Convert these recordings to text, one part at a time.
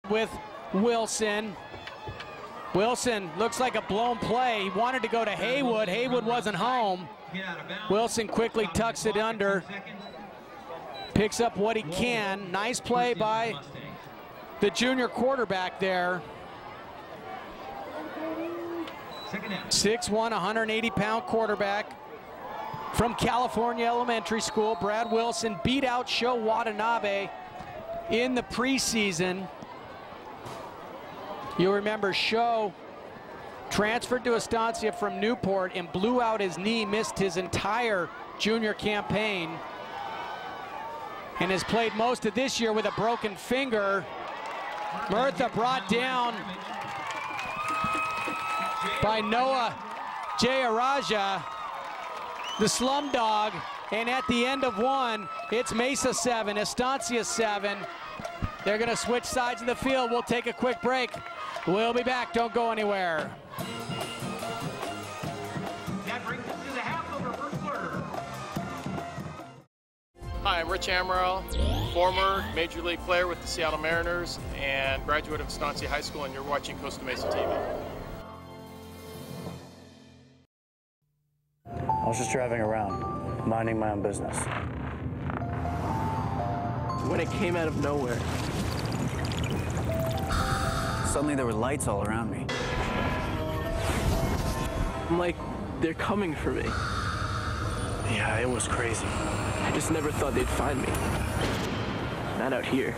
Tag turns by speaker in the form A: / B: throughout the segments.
A: with Wilson. Wilson looks like a blown play. He wanted to go to Haywood. Haywood wasn't home. Wilson quickly tucks it under. Picks up what he can. Nice play by the junior quarterback there. 6'1", 180-pound quarterback from California Elementary School. Brad Wilson beat out Sho Watanabe in the preseason. You'll remember Sho transferred to Estancia from Newport and blew out his knee, missed his entire junior campaign, and has played most of this year with a broken finger. Murtha brought down by Noah Jayaraja, the slum dog, and at the end of one, it's Mesa 7, Estancia 7. They're gonna switch sides of the field. We'll take a quick break. We'll be back, don't go anywhere.
B: That brings us to the half of our first quarter.
C: Hi, I'm Rich Amaral, former Major League player with the Seattle Mariners and graduate of Estancia High School, and you're watching Costa Mesa TV.
D: I was just driving around, minding my own business. When it came out of nowhere, suddenly there were lights all around me. I'm like, they're coming for me. Yeah, it was crazy. I just never thought they'd find me. Not out here.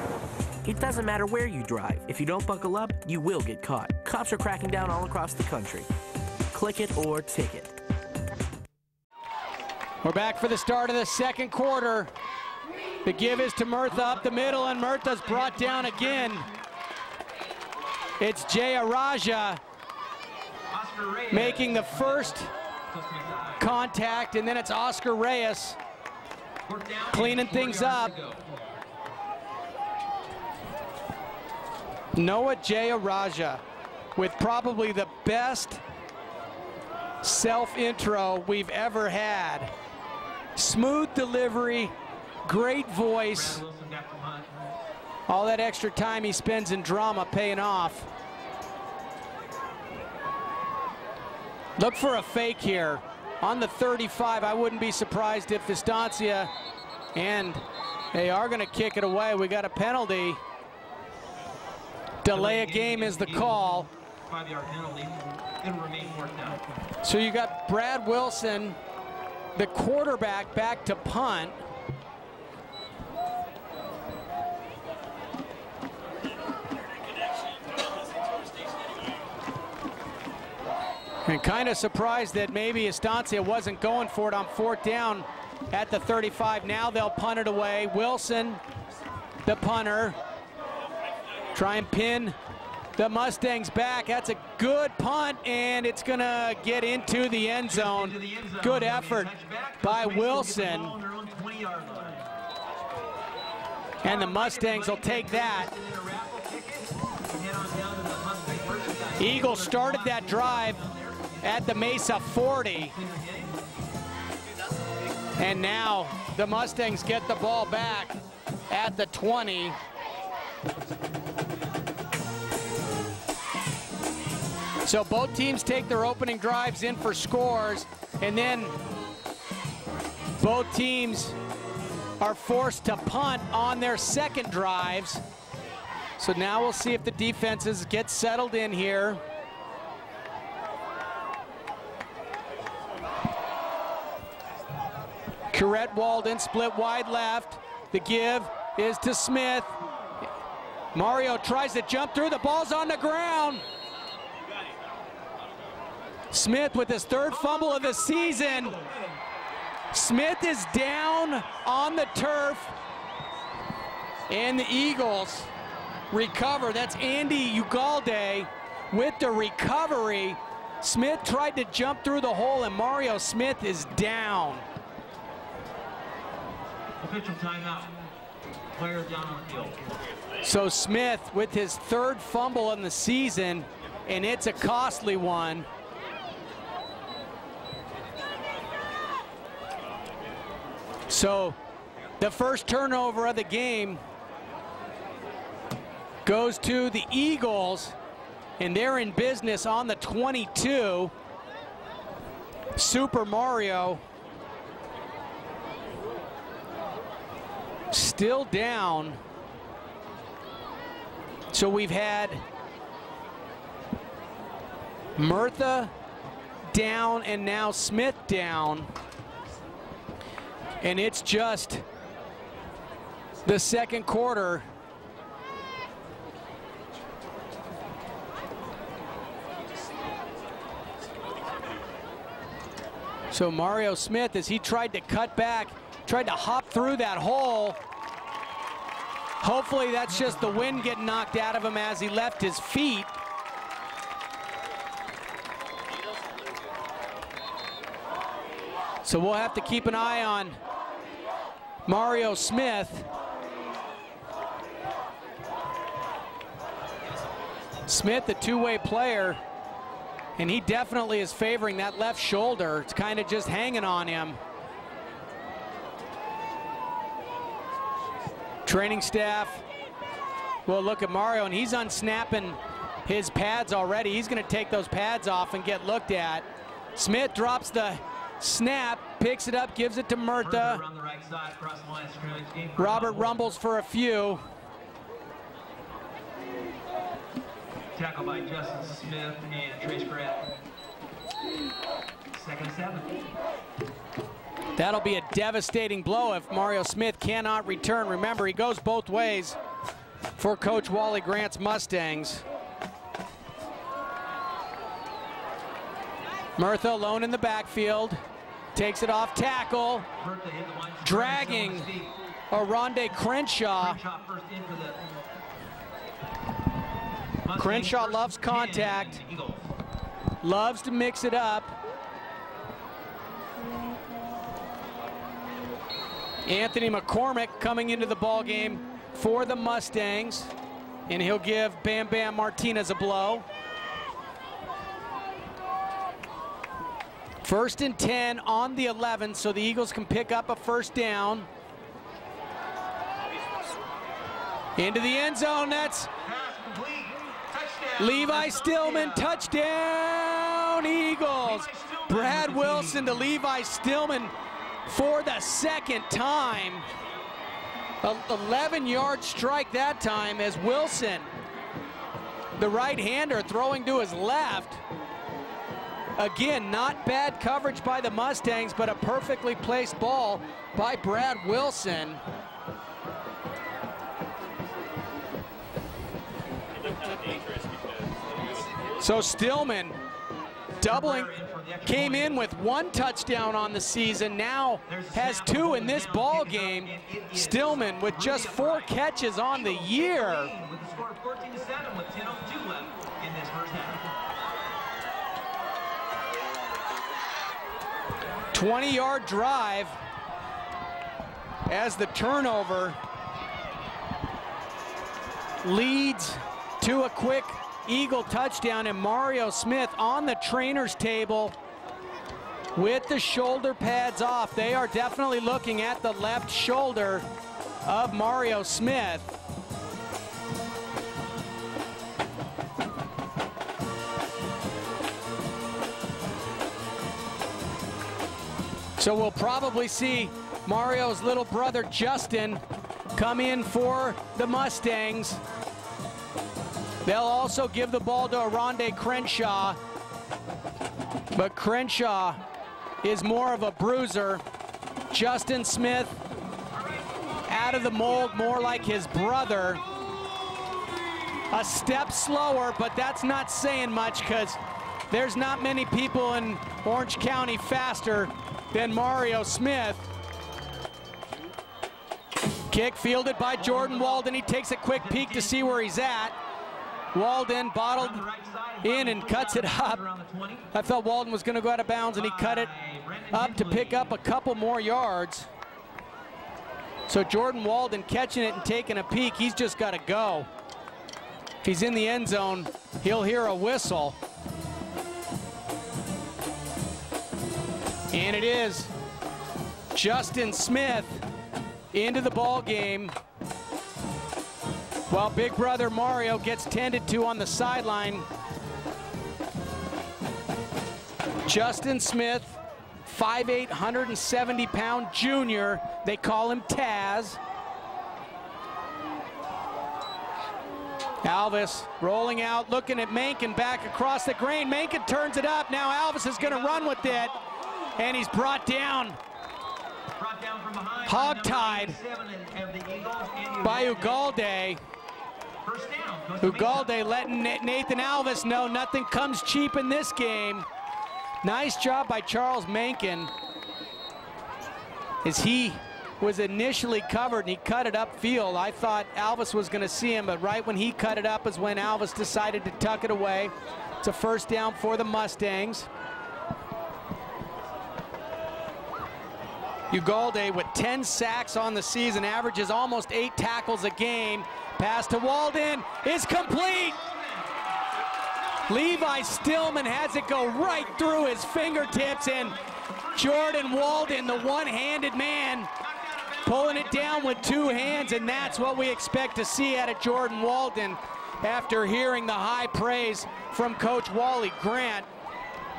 E: It doesn't matter where you drive. If you don't buckle up, you will get caught. Cops are cracking down all across the country. Click it or ticket.
A: We're back for the start of the second quarter. The give is to Murtha up the middle, and Murtha's brought down again. It's Jayaraja making the first contact, and then it's Oscar Reyes cleaning things up. Noah Jayaraja with probably the best self-intro we've ever had. Smooth delivery, great voice. All that extra time he spends in drama paying off. Look for a fake here. On the 35, I wouldn't be surprised if Estancia, and they are going to kick it away. We got a penalty. Delay a game is the call. So you got Brad Wilson, the quarterback, back to punt. And kind of surprised that maybe Estancia wasn't going for it on fourth down at the 35. Now they'll punt it away. Wilson, the punter, try and pin the Mustangs back. That's a good punt, and it's gonna get into the end zone. Good effort by Wilson. And the Mustangs will take that. Eagles started that drive at the Mesa 40. And now the Mustangs get the ball back at the 20. So both teams take their opening drives in for scores, and then both teams are forced to punt on their second drives. So now we'll see if the defenses get settled in here. Corrette Walden split wide left. The give is to Smith. Mario tries to jump through. The ball's on the ground. Smith with his third fumble of the season. Smith is down on the turf, and the Eagles recover. That's Andy Ugalde with the recovery. Smith tried to jump through the hole, and Mario Smith is down.
B: Official timeout. Players down on the field.
A: So Smith with his third fumble in the season, and it's a costly one. So the first turnover of the game goes to the Eagles, and they're in business on the 22. Super Mario still down. So we've had Murtha down and now Smith down. And it's just the second quarter. So Mario Smith, as he tried to cut back, tried to hop through that hole. Hopefully that's just the wind getting knocked out of him as he left his feet. So we'll have to keep an eye on Mario Smith. Smith, a two-way player, and he definitely is favoring that left shoulder. It's kind of just hanging on him. Training staff will look at Mario, and he's unsnapping his pads already. He's going to take those pads off and get looked at. Smith drops the snap, picks it up, gives it to Murtha. Robert rumbles for a few.
B: Tackle by Justin Smith and Trace Brett. Second and 7.
A: That'll be a devastating blow if Mario Smith cannot return. Remember, he goes both ways for Coach Wally Grant's Mustangs. Murtha alone in the backfield. Takes it off tackle. Dragging Aronde Crenshaw. Crenshaw loves contact, loves to mix it up. Anthony McCormick coming into the ball game for the Mustangs, and he'll give Bam Bam Martinez a blow. 1st and 10 on the 11, so the Eagles can pick up a first down. Into the end zone, that's Levi Stillman, touchdown Eagles. Brad Wilson to Levi Stillman for the second time. An 11-yard strike that time as Wilson, the right-hander, throwing to his left. Again, not bad coverage by the Mustangs, but a perfectly placed ball by Brad Wilson. So Stillman doubling, came in with 1 touchdown on the season, now has 2 in this ball game. Stillman with just 4 catches on the year. 20-yard drive as the turnover leads to a quick Eagle touchdown, and Mario Smith on the trainer's table with the shoulder pads off. They are definitely looking at the left shoulder of Mario Smith. So we'll probably see Mario's little brother Justin come in for the Mustangs. They'll also give the ball to Aronde Crenshaw, but Crenshaw is more of a bruiser. Justin Smith out of the mold, more like his brother. A step slower, but that's not saying much because there's not many people in Orange County faster than Mario Smith. Kick fielded by Jordan Walden. He takes a quick peek to see where he's at. Walden bottled in and cuts it up. I thought Walden was going to go out of bounds, and he cut it up to pick up a couple more yards. So Jordan Walden catching it and taking a peek. He's just got to go. If he's in the end zone, he'll hear a whistle. And it is Justin Smith into the ball game Well, big brother Mario gets tended to on the sideline. Justin Smith, 5'8", 170-pound junior. They call him Taz. Alvis rolling out, looking at Menken back across the grain. Menken turns it up. Now Alvis is going to run with it, and he's brought down hog-tied by Ugalde. Ugalde letting Nathan Alvis know nothing comes cheap in this game. Nice job by Charles Menken, as he was initially covered and he cut it upfield. I thought Alvis was going to see him, but right when he cut it up is when Alvis decided to tuck it away. It's a first down for the Mustangs. Ugalde with 10 sacks on the season, averages almost 8 tackles a game. Pass to Walden is complete. Levi Stillman has it go right through his fingertips, and Jordan Walden, the one-handed man, pulling it down with 2 hands, and that's what we expect to see out of Jordan Walden after hearing the high praise from Coach Wally Grant.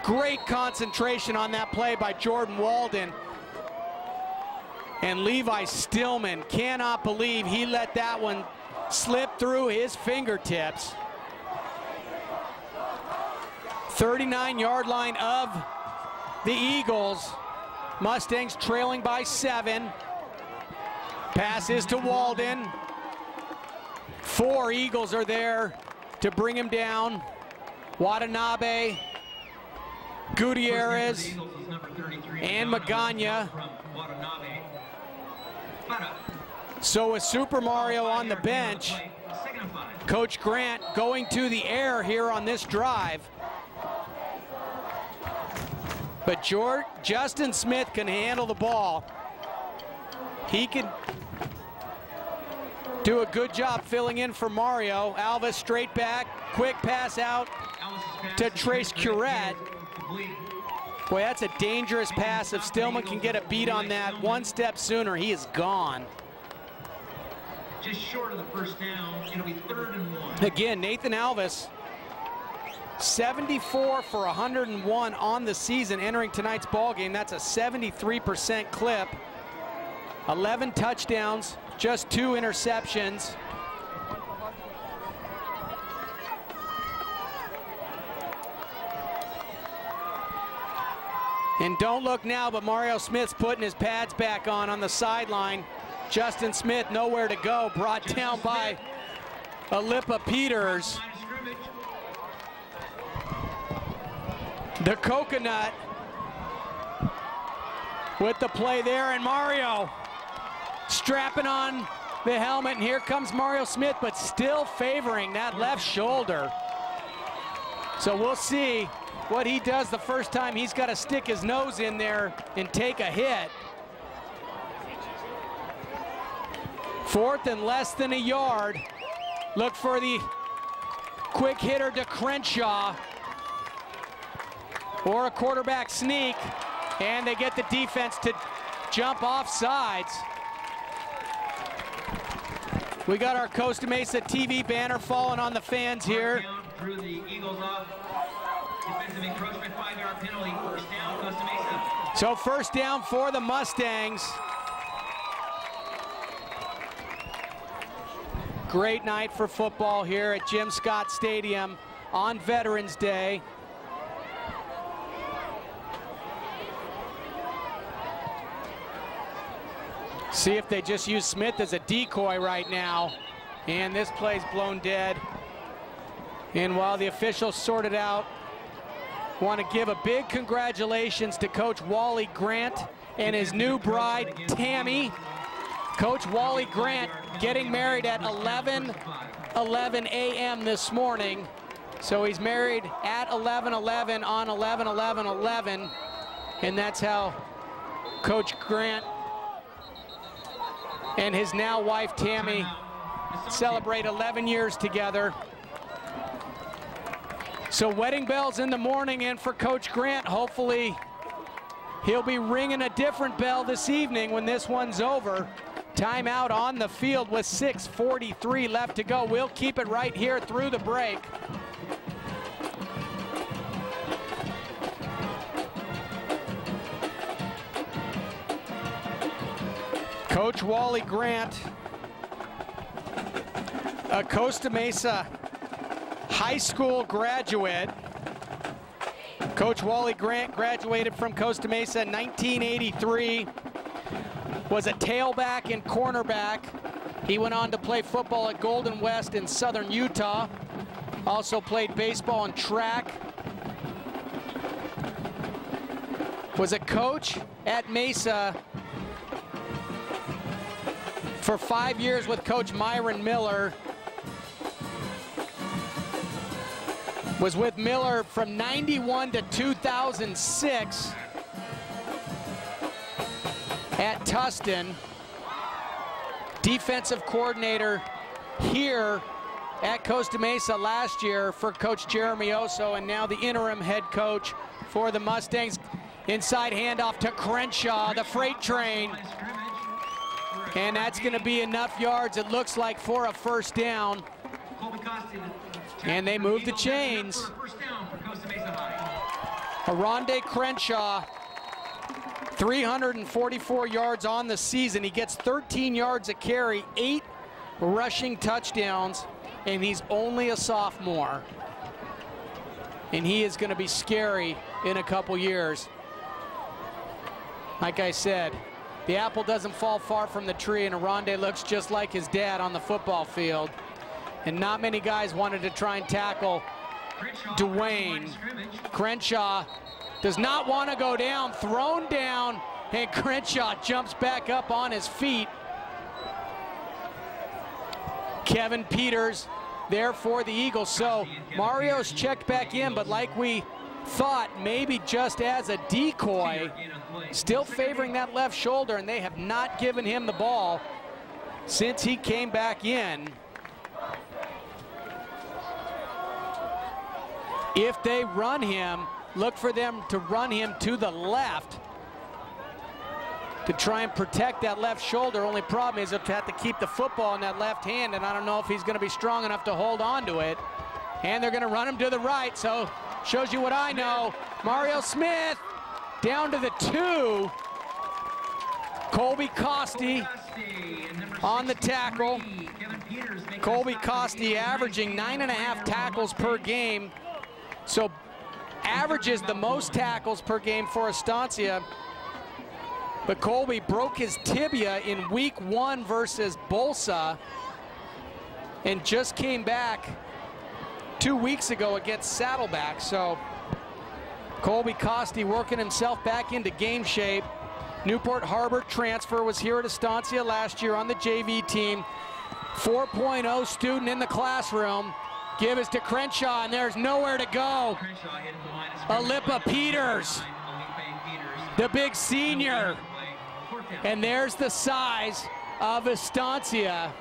A: Great concentration on that play by Jordan Walden. And Levi Stillman cannot believe he let that one slip through his fingertips. 39-yard line of the Eagles. Mustangs trailing by 7. Passes to Walden. 4 Eagles are there to bring him down. Watanabe, Gutierrez, and Magana. So with Super Mario on the bench, Coach Grant going to the air here on this drive. But Justin Smith can handle the ball. He can do a good job filling in for Mario. Alvis straight back, quick pass out to Trace Curette. Boy, that's a dangerous pass. If Stillman can get a beat on that one step sooner, he is gone.
B: Just short of the first down. It'll be 3rd and 1.
A: Again, Nathan Alvis, 74 for 101 on the season entering tonight's ball game. That's a 73% clip. 11 touchdowns, just 2 interceptions. And don't look now, but Mario Smith's putting his pads back on the sideline. Justin Smith nowhere to go, brought down by Alippa Peters. The coconut with the play there, and Mario strapping on the helmet, and here comes Mario Smith, but still favoring that left shoulder. So we'll see what he does the first time he's got to stick his nose in there and take a hit. 4th and less than a yard. Look for the quick hitter to Crenshaw, or a quarterback sneak, and they get the defense to jump off sides. We got our Costa Mesa TV banner falling on the fans here.
B: Drew the Eagles off. Defensive encroachment, 5-yard penalty. First down, Costa Mesa.
A: So first down for the Mustangs. Great night for football here at Jim Scott Stadium on Veterans Day. See if they just use Smith as a decoy right now. And this play's blown dead. And while the officials sort it out, want to give a big congratulations to Coach Wally Grant and his new bride, Tammy. Coach Wally Grant getting married at 11:11 a.m. this morning. So he's married at 11:11 on 11/11/11. And that's how Coach Grant and his now wife Tammy celebrate 11 years together. So wedding bells in the morning, and for Coach Grant, hopefully he'll be ringing a different bell this evening when this one's over. Timeout on the field with 6:43 left to go. We'll keep it right here through the break. Coach Wally Grant, a Costa Mesa high school graduate. Coach Wally Grant graduated from Costa Mesa in 1983, was a tailback and cornerback. He went on to play football at Golden West in southern Utah. Also played baseball and track. Was a coach at Mesa for 5 years with Coach Myron Miller. Was with Miller from 91 to 2006 at Tustin. Defensive coordinator here at Costa Mesa last year for Coach Jeremy Oso, and now the interim head coach for the Mustangs. Inside handoff to Crenshaw, the freight train. And that's going to be enough yards, it looks like, for a first down. And they move the chains. Aronde Crenshaw, 344 yards on the season. He gets 13 yards a carry, 8 rushing touchdowns, and he's only a sophomore. And he is going to be scary in a couple years. Like I said, the apple doesn't fall far from the tree, and Aronde looks just like his dad on the football field. And not many guys wanted to try and tackle Dwayne. Crenshaw does not want to go down, thrown down, and Crenshaw jumps back up on his feet. Kevin Peters there for the Eagles. So Mario's checked back in, but like we thought, maybe just as a decoy, still favoring that left shoulder, and they have not given him the ball since he came back in. If they run him, look for them to run him to the left to try and protect that left shoulder. Only problem is they'll have to keep the football in that left hand, and I don't know if he's going to be strong enough to hold on to it. And they're going to run him to the right, so shows you what I know. Mario Smith down to the 2. Colby Costi on the tackle. Colby Costi averaging 9.5 tackles per game. So averages the most tackles per game for Estancia. But Colby broke his tibia in week 1 versus Bolsa and just came back 2 weeks ago against Saddleback. So Colby Costi working himself back into game shape. Newport Harbor transfer, was here at Estancia last year on the JV team. 4.0 student in the classroom. Give us to Crenshaw, and there's nowhere to go. Alippa Peters, the big senior. And there's the size of Estancia.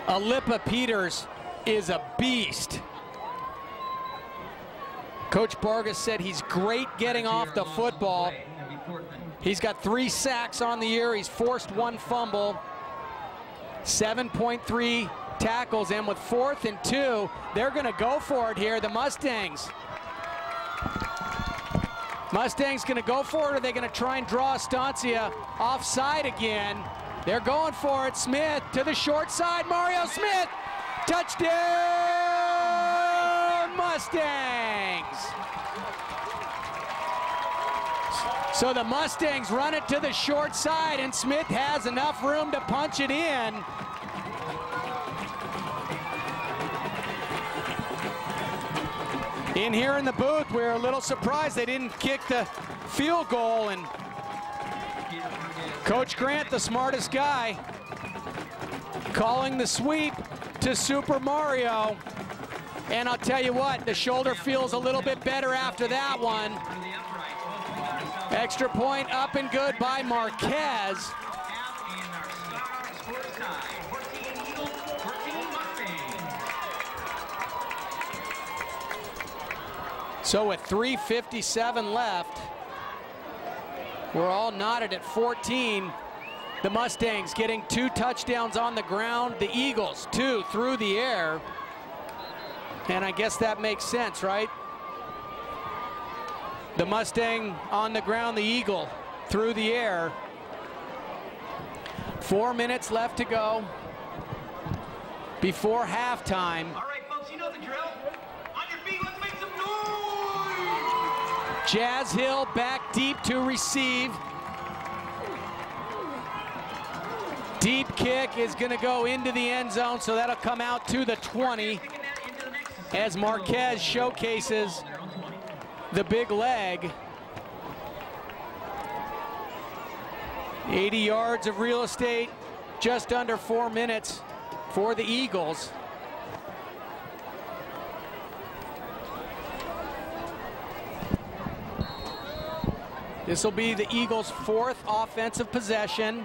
A: Alippa Peters is a beast. Coach Vargas said he's great getting off the football. He's got 3 sacks on the year. He's forced 1 fumble. 7.3 tackles, and with 4th and 2, they're going to go for it here, the Mustangs. Mustangs going to go for it, or are they going to try and draw Estancia offside again? They're going for it. Smith to the short side. Mario Smith, touchdown Mustangs. So the Mustangs run it to the short side, and Smith has enough room to punch it in. In here in the booth, we're a little surprised they didn't kick the field goal, and Coach Grant, the smartest guy, calling the sweep to Super Mario. And I'll tell you what, the shoulder feels a little bit better after that one. Extra point up and good by Marquez. So with 3:57 left, We're all knotted at 14. The Mustangs getting 2 touchdowns on the ground. The Eagles 2 through the air. And I guess that makes sense, right? The Mustang on the ground, the Eagle through the air. 4 minutes left to go before halftime.
B: All right, folks, you know the drill. On your feet, let's make some noise.
A: Jazz Hill back deep to receive. Deep kick is going to go into the end zone, so that'll come out to the 20 as Marquez showcases the big leg. 80 yards of real estate, just under 4 minutes for the Eagles. This will be the Eagles' 4th offensive possession.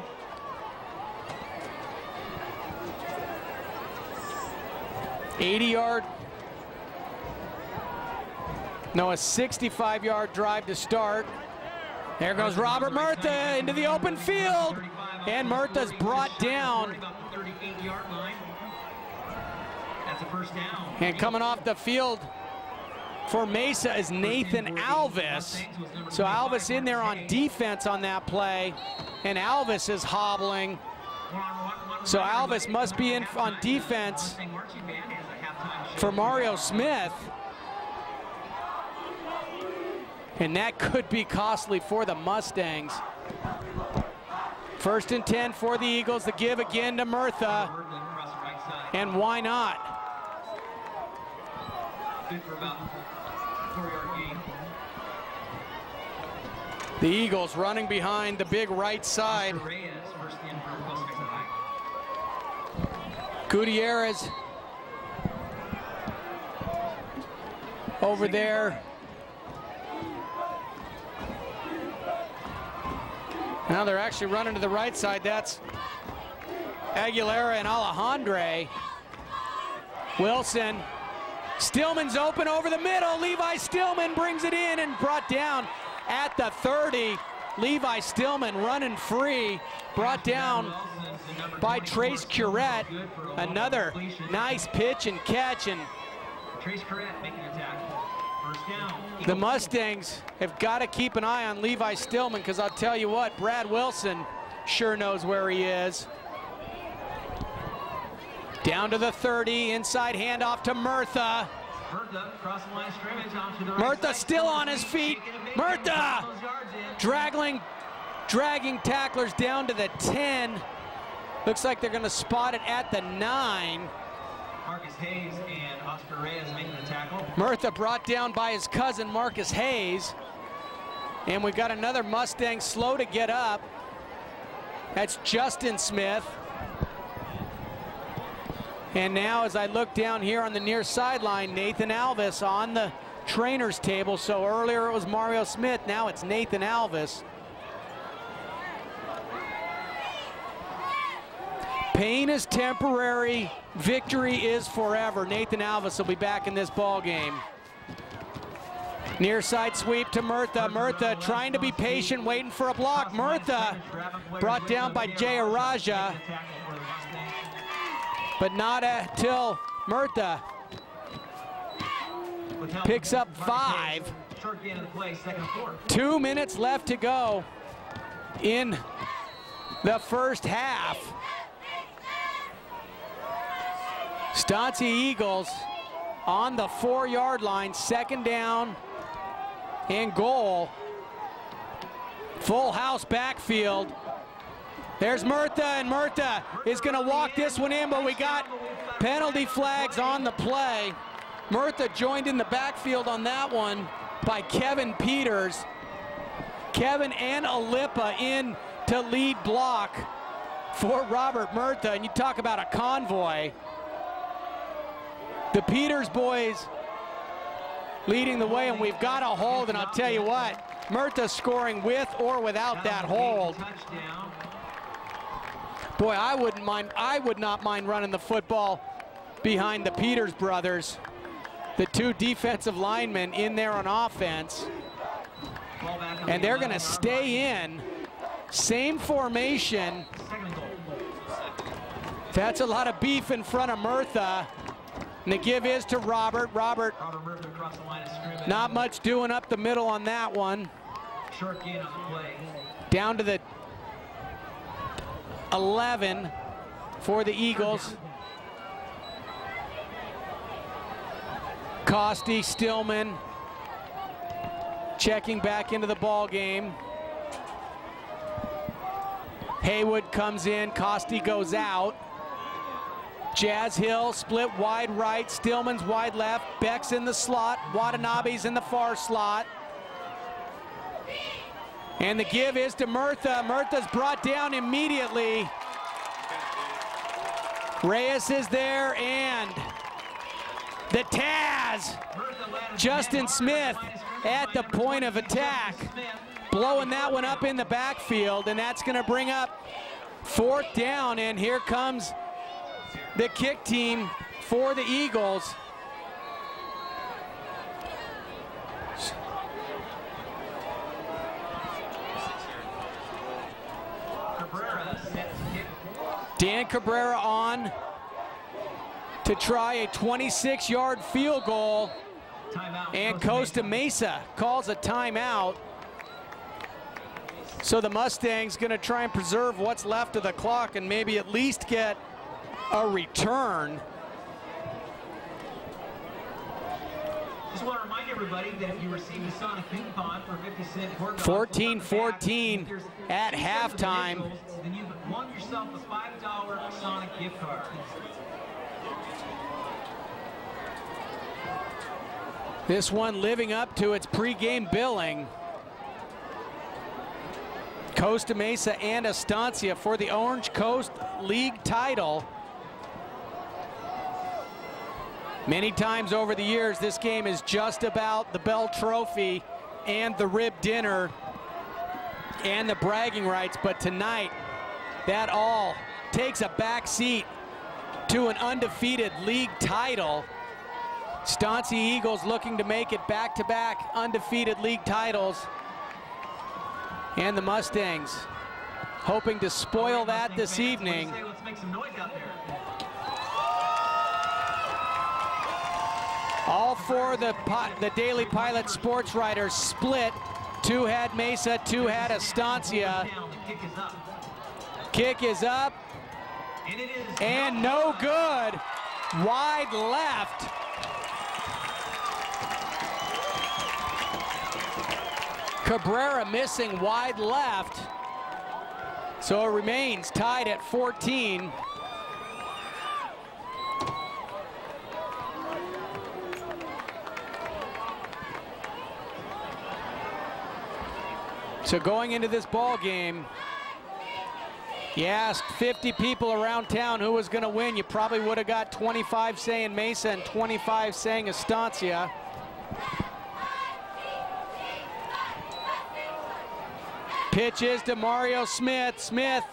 A: A 65-yard drive to start. There goes Robert Murtha into the open field, and Murtha's brought down. And coming off the field for Mesa is Nathan Alvis. So Alvis in there on defense on that play, and Alvis is hobbling. So Alvis must be in on defense for Mario Smith. And that could be costly for the Mustangs. 1st and 10 for the Eagles. The give again to Murtha. And why not? The Eagles running behind the big right side. Gutierrez over there. Now they're actually running to the right side. That's Aguilera and Alejandre. Wilson. Stillman's open over the middle. Levi Stillman brings it in and brought down at the 30. Levi Stillman running free. Brought down by Trace Curette. Another nice pitch and catch. And
B: Trace Curette making a tackle. First down.
A: the Mustangs have got to keep an eye on Levi Stillman, because I'll tell you what, Brad Wilson sure knows where he is. Down to the 30, inside handoff to Murtha.
B: Murtha cross the line of scrimmage onto the right
A: Murtha
B: side.
A: still on his feet. Murtha dragging tacklers down to the 10. Looks like they're going to spot it at the 9.
B: Marcus Hayes and Oscar Reyes making the tackle.
A: Murtha brought down by his cousin Marcus Hayes. And we got another Mustang slow to get up. That's Justin Smith. And now as I look down here on the near sideline, Nathan Alvis on the trainer's table. So earlier it was Mario Smith, now it's Nathan Alvis. Pain is temporary, victory is forever. Nathan Alvis will be back in this ball game. Near side sweep to Murtha. Murtha trying to be patient, waiting for a block. Murtha brought down by Jay Araja, but not until Murtha picks up 5. 2 minutes left to go in the first half. Estancia Eagles on the 4-yard line, 2nd down and goal. Full house backfield. There's Murtha, and Murtha is going to walk this one in, but we got penalty flags on the play. Murtha joined in the backfield on that one by Kevin Peters. Kevin and Alipa in to lead block for Robert Murtha, and you talk about a convoy. The Peters boys leading the way, and we've got a hold, and I'll tell you what, Murtha scoring with or without that hold. Boy, I would not mind running the football behind the Peters brothers. The 2 defensive linemen in there on offense. And they're going to stay in Same formation. That's a lot of beef in front of Murtha. And the give is to Robert. Robert, not much doing up the middle on that one.
B: Short gain on the play.
A: Down to the 11 for the Eagles. Costi, Stillman checking back into the ball game. Haywood comes in, Costi goes out. Jazz Hill split wide right, Stillman's wide left, Beck's in the slot, Watanabe's in the far slot. And the give is to Murtha. Murtha's brought down immediately. Reyes is there, and the Taz. Justin Smith at the point of attack, blowing that one up in the backfield, and that's going to bring up 4th down, and here comes the kick team for the Eagles. Dan Cabrera on to try a 26-yard field goal, and Costa Mesa calls a timeout. So the Mustangs going to try and preserve what's left of the clock and maybe at least get a return.
B: Just want to remind everybody that if you received a Sonic ping pong for 50-cent
A: 14-14 at halftime.
B: Then you've won yourself a $5 Sonic gift card.
A: This one living up to its pregame billing. Costa Mesa and Estancia for the Orange Coast League title. Many times over the years, this game is just about the Bell Trophy and the rib dinner and the bragging rights, but tonight, that all takes a back seat to an undefeated league title. Estancia Eagles looking to make it back-to-back undefeated league titles. And the Mustangs hoping to spoil that this evening.
B: Let's make some noise out there.
A: All four of the Daily Pilot sports writers split. 2 had Mesa, 2 had Estancia. Kick is up. And no good. Wide left. Cabrera missing wide left. So it remains tied at 14. So going into this ball game, you asked 50 people around town who was going to win, you probably would have got 25 saying Mesa and 25 saying Estancia. Pitch is to Mario Smith. Smith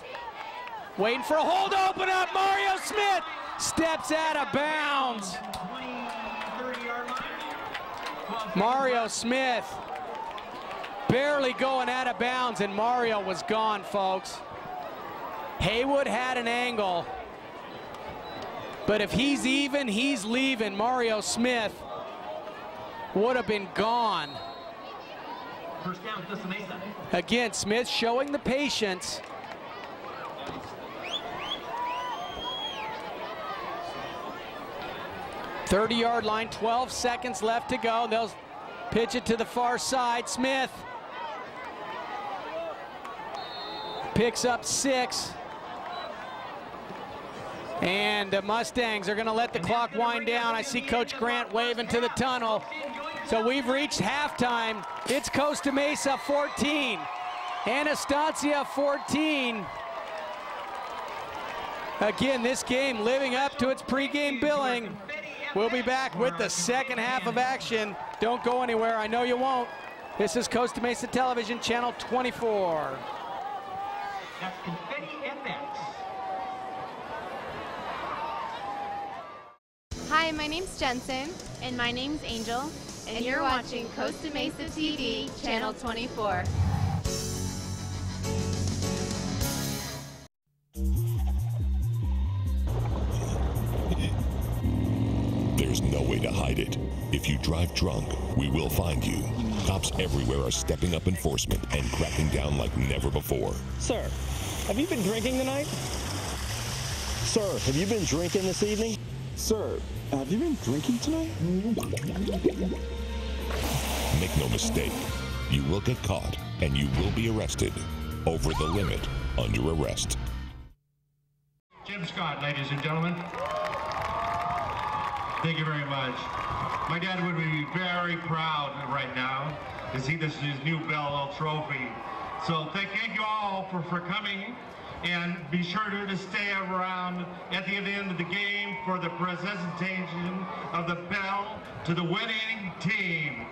A: waiting for a hold, open up. Mario Smith steps out of bounds. Mario Smith barely going out of bounds, and Mario was gone, folks. Haywood had an angle, but if he's even, he's leaving. Mario Smith would have been gone.
B: First down, Costa Mesa.
A: Again, Smith showing the patience. .30-yard line, 12 seconds left to go. They'll pitch it to the far side. Smith picks up 6. And the Mustangs are going to let the clock wind down. I see Coach Grant waving to the tunnel. So we've reached halftime. It's Costa Mesa 14 and Estancia 14. Again, this game living up to its pregame billing. We'll be back with the second half of action. Don't go anywhere. I know you won't. This is Costa Mesa Television, Channel 24.
B: That's Confetti FX.
F: Hi, my name's Jensen. And my name's Angel. And you're watching Costa Mesa TV, Channel 24.
G: There's no way to hide it. If you drive drunk, we will find you. Cops everywhere are stepping up enforcement and cracking down like never before.
H: Sir, have you been drinking tonight? Sir, have you been drinking this evening? Sir, have you been drinking tonight?
G: Make no mistake, you will get caught and you will be arrested. Over the limit, under arrest.
I: Jim Scott, ladies and gentlemen. Thank you very much. My dad would be very proud right now to see this his new Bell Trophy. So thank you all for coming, and be sure to stay around at the end of the game for the presentation of the bell to the winning team.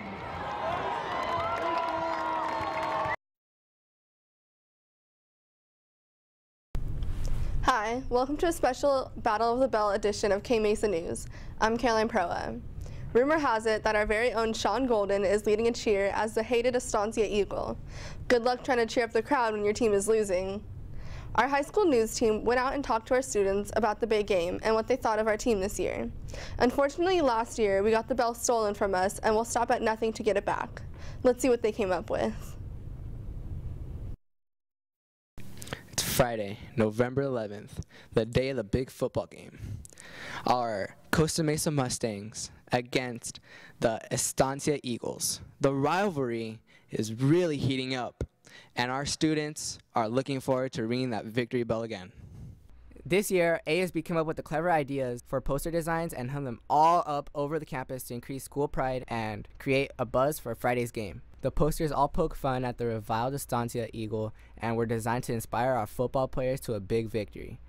J: Hi, welcome to a special Battle of the Bell edition of K-Mesa News. I'm Caroline Proa. Rumor has it that our very own Sean Golden is leading a cheer as the hated Estancia Eagle. Good luck trying to cheer up the crowd when your team is losing. Our high school news team went out and talked to our students about the big game and what they thought of our team this year. Unfortunately, last year we got the bell stolen from us and we'll stop at nothing to get it back. Let's see what they came up with.
K: Friday, November 11th, the day of the big football game. Our Costa Mesa Mustangs against the Estancia Eagles. The rivalry is really heating up, and our students are looking forward to ringing that victory bell again.
L: This year, ASB came up with the clever ideas for poster designs and hung them all up over the campus to increase school pride and create a buzz for Friday's game. The posters all poke fun at the reviled Estancia Eagle and were designed to inspire our football players to a big victory.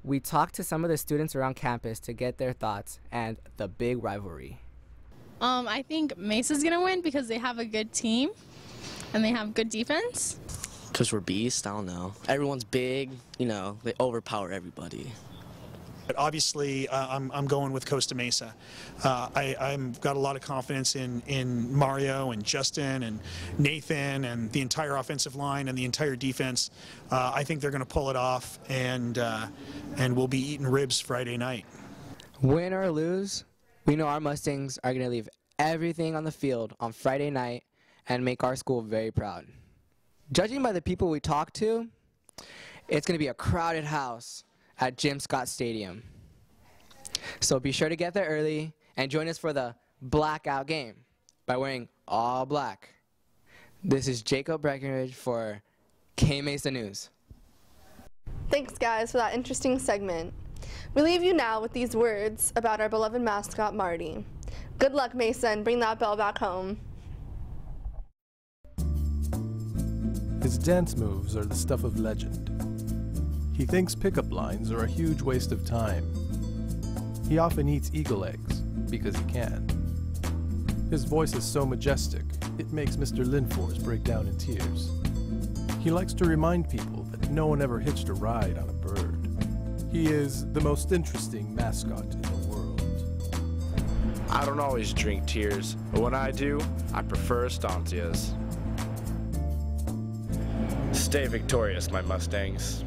L: We talked to some of the students around campus to get their thoughts and the big rivalry.
M: I think Mesa's going to win because they have a good team and they have good defense.
N: Because we're beasts, I don't know. Everyone's big, you know, they overpower everybody.
O: But obviously, I'm going with Costa Mesa. I've got a lot of confidence in Mario and Justin and Nathan and the entire offensive line and the entire defense. I think they're going to pull it off, and we'll be eating ribs Friday night.
K: Win or lose, we know our Mustangs are going to leave everything on the field on Friday night and make our school very proud. Judging by the people we talked to, it's going to be a crowded house at Jim Scott Stadium. So be sure to get there early and join us for the blackout game by wearing all black. This is Jacob Breckenridge for K-Mesa News.
J: Thanks guys for that interesting segment. We leave you now with these words about our beloved mascot Marty. Good luck Mesa and bring that bell back home.
P: His dance moves are the stuff of legend. He thinks pickup lines are a huge waste of time. He often eats eagle eggs, because he can. His voice is so majestic, it makes Mr. Linfors break down in tears. He likes to remind people that no one ever hitched a ride on a bird. He is the most interesting mascot in the world.
D: I don't always drink tears, but when I do, I prefer Estancias. Stay victorious, my Mustangs.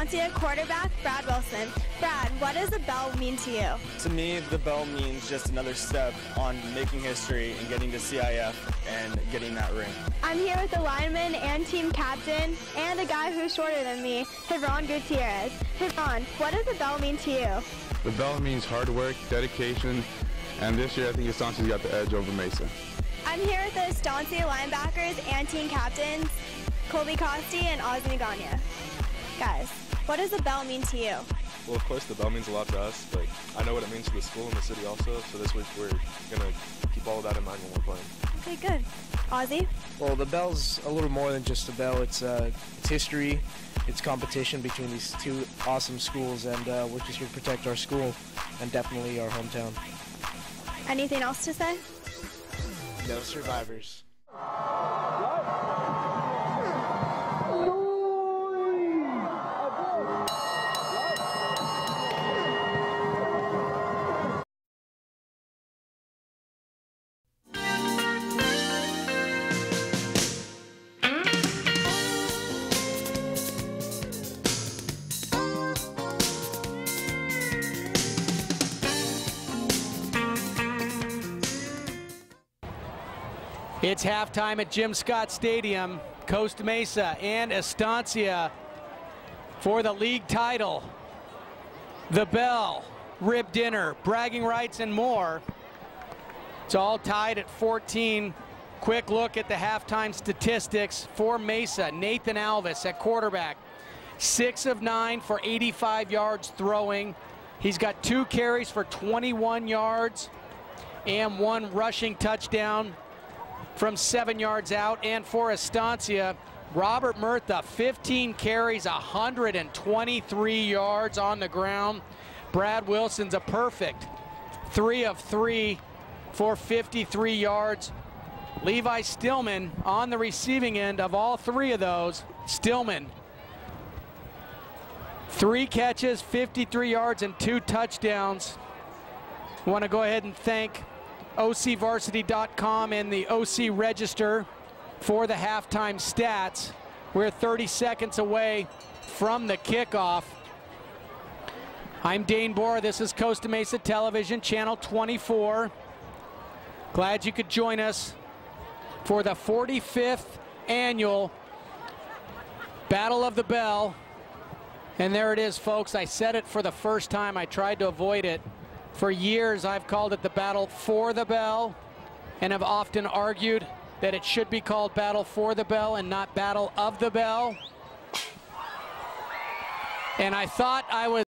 Q: Estancia quarterback, Brad Wilson. Brad, what does the bell mean to you?
R: To me, the bell means just another step on making history and getting to CIF and getting that ring.
Q: I'm here with the lineman and team captain and a guy who's shorter than me, Hebron Gutierrez. Hebron, what does the bell mean to you?
S: The bell means hard work, dedication, and this year I think Estancia's got the edge over Mesa.
Q: I'm here with the Estancia linebackers and team captains, Colby Costi and Ozzy Naganya. Guys, what does the bell mean to you?
T: Well, of course, the bell means a lot to us, but I know what it means to the school and the city also, so this week we're going to keep all of that in mind when we're playing.
Q: Okay, good. Ozzy?
U: Well, the bell's a little more than just a bell. It's history. It's competition between these two awesome schools, and we're just here to protect our school and definitely our hometown.
Q: Anything else to say?
U: No survivors.
A: It's halftime at Jim Scott Stadium. Costa Mesa and Estancia for the league title. The bell, rib dinner, bragging rights, and more. It's all tied at 14. Quick look at the halftime statistics for Mesa. Nathan Alvis at quarterback. 6 of 9 for 85 yards throwing. He's got 2 carries for 21 yards and 1 rushing touchdown from 7 yards out. And for Estancia, Robert Murtha, 15 carries, 123 yards on the ground. Brad Wilson's a perfect 3 of 3 for 53 yards. Levi Stillman on the receiving end of all 3 of those. Stillman, 3 catches, 53 yards, and 2 touchdowns. Want to go ahead and thank OCVarsity.com and the OC Register for the halftime stats. We're 30 seconds away from the kickoff. I'm Dane Bohr. This is Costa Mesa Television, Channel 24. Glad you could join us for the 45th annual Battle of the Bell. And there it is, folks. I said it for the first time. I tried to avoid it. For years, I've called it the Battle for the Bell, and have often argued that it should be called Battle for the Bell and not Battle of the Bell. And I thought I was